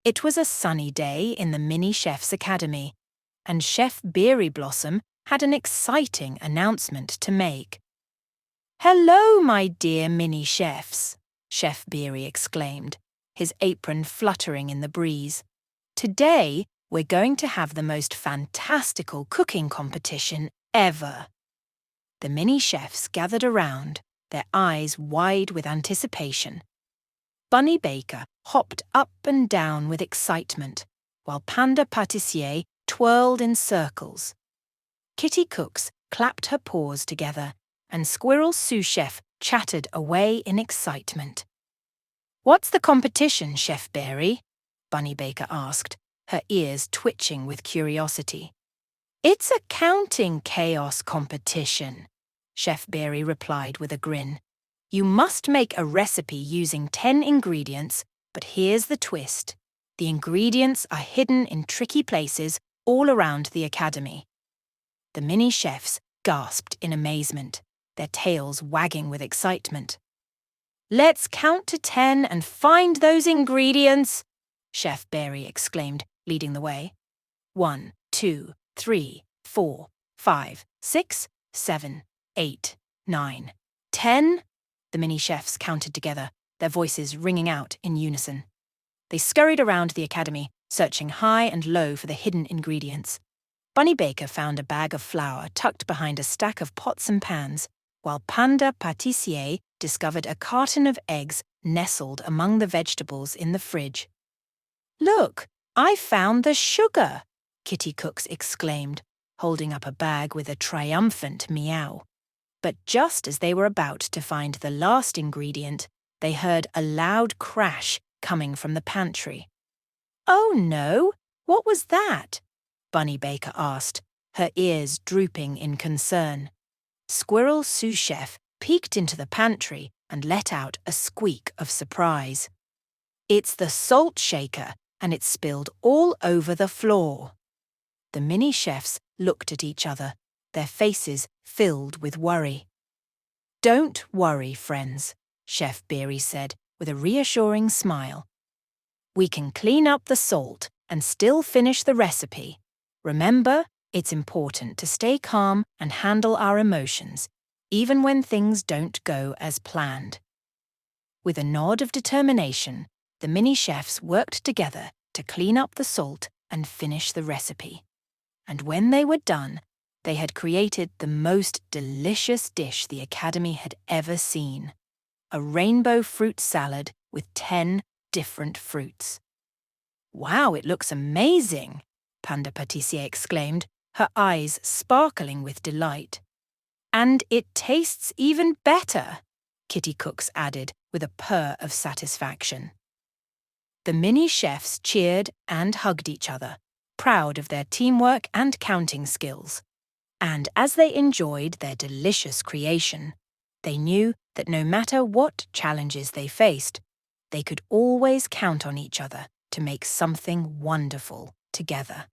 It was a sunny day in the Mini Chef's Academy, and Chef Beary Blossom had an exciting announcement to make. "Hello, my dear Mini Chefs," Chef Beary exclaimed, his apron fluttering in the breeze. "Today, we're going to have the most fantastical cooking competition ever." The Mini Chefs gathered around, their eyes wide with anticipation. Bunny Baker hopped up and down with excitement, while Panda Pâtissier twirled in circles. Kitty Cooks clapped her paws together, and Squirrel Sous Chef chattered away in excitement. "What's the competition, Chef Beary?" Bunny Baker asked, her ears twitching with curiosity. "It's a counting chaos competition," Chef Beary replied with a grin. "You must make a recipe using 10 ingredients, but here's the twist. The ingredients are hidden in tricky places all around the academy." The Mini Chefs gasped in amazement, their tails wagging with excitement. "Let's count to 10 and find those ingredients," Chef Beary exclaimed, leading the way. 1, 2, 3, 4, 5, 6, 7, 8, 9, 10. The Mini Chefs counted together, their voices ringing out in unison. They scurried around the academy, searching high and low for the hidden ingredients. Bunny Baker found a bag of flour tucked behind a stack of pots and pans, while Panda Pâtissier discovered a carton of eggs nestled among the vegetables in the fridge. "Look, I found the sugar!" Kitty Cooks exclaimed, holding up a bag with a triumphant meow. But just as they were about to find the last ingredient, they heard a loud crash coming from the pantry. "Oh no, what was that?" Bunny Baker asked, her ears drooping in concern. Squirrel Sous Chef peeked into the pantry and let out a squeak of surprise. "It's the salt shaker, and it's spilled all over the floor." The Mini Chefs looked at each other, their faces filled with worry. "Don't worry, friends," Chef Beary said with a reassuring smile. "We can clean up the salt and still finish the recipe. Remember, it's important to stay calm and handle our emotions, even when things don't go as planned." With a nod of determination, the Mini Chefs worked together to clean up the salt and finish the recipe. And when they were done, they had created the most delicious dish the Academy had ever seen: a rainbow fruit salad with 10 different fruits. "Wow, it looks amazing!" Panda Pâtissier exclaimed, her eyes sparkling with delight. "And it tastes even better," Kitty Cooks added with a purr of satisfaction. The Mini Chefs cheered and hugged each other, proud of their teamwork and counting skills. And as they enjoyed their delicious creation, they knew that no matter what challenges they faced, they could always count on each other to make something wonderful together.